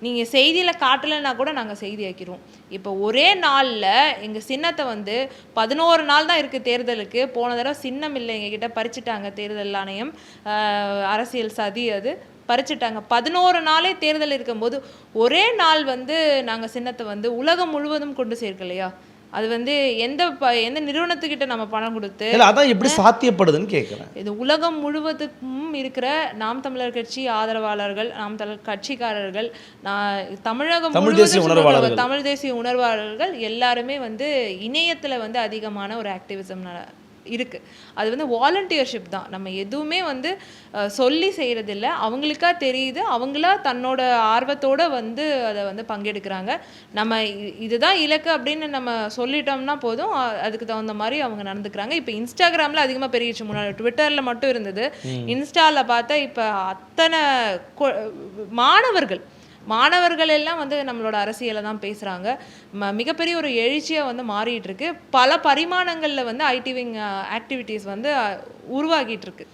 நீங்கள் செய்தியில் காட்டலைன்னா கூட நாங்கள் செய்தி ஆக்கிடுவோம். இப்போ ஒரே நாளில் எங்கள் சின்னத்தை வந்து 11 நாள் தான் இருக்குது தேர்தலுக்கு. போன தடவை சின்னம் இல்லை எங்ககிட்ட, பறிச்சுட்டாங்க தேர்தல் ஆணையம். அரசியல் சதி அது, பறிச்சுட்டாங்க. 11 நாளே தேர்தல் இருக்கும்போது ஒரே நாள் வந்து நாங்கள் சின்னத்தை வந்து உலகம் முழுவதும் கொண்டு சேர்க்கலையா? அது வந்து எந்த நிறுவனத்துக்கிட்ட நம்ம பணம் கொடுத்து அதான் எப்படி சாத்தியப்படுதுன்னு கேட்குறேன். இது உலகம் முழுவதுக்கும் இருக்கிற நாம் தமிழர் கட்சி ஆதரவாளர்கள், நாம் தமிழர் கட்சிக்காரர்கள், தமிழகம் தமிழ் தேசிய உணர்வாளர்கள் எல்லாருமே வந்து இணையத்தில் வந்து அதிகமான ஒரு ஆக்டிவிசம் இருக்குது. அது வந்து வாலண்டியர்ஷிப் தான். நம்ம எதுவுமே வந்து சொல்லி செய்கிறதில்ல, அவங்களுக்கா தெரியுது, அவங்களா தன்னோட ஆர்வத்தோடு வந்து அதை வந்து பங்கெடுக்கிறாங்க. நம்ம இதுதான் இலக்கு அப்படின்னு நம்ம சொல்லிட்டோம்னா போதும், அதுக்கு தகுந்த மாதிரி அவங்க நடந்துக்கிறாங்க. இப்போ இன்ஸ்டாகிராமில் அதிகமாக பெருகிடுச்சு. முன்னாடி ட்விட்டரில் மட்டும் இருந்தது, இன்ஸ்டாவில் பார்த்தா இப்போ அத்தனை மாணவர்கள் எல்லாம் வந்து நம்மளோட அரசியலை தான் பேசுகிறாங்க. மிகப்பெரிய ஒரு எழுச்சியாக வந்து மாறிட்டு இருக்கு. பல பரிமாணங்களில் வந்து ஐடி விங் ஆக்டிவிட்டீஸ் வந்து உருவாகிட்டு இருக்கு.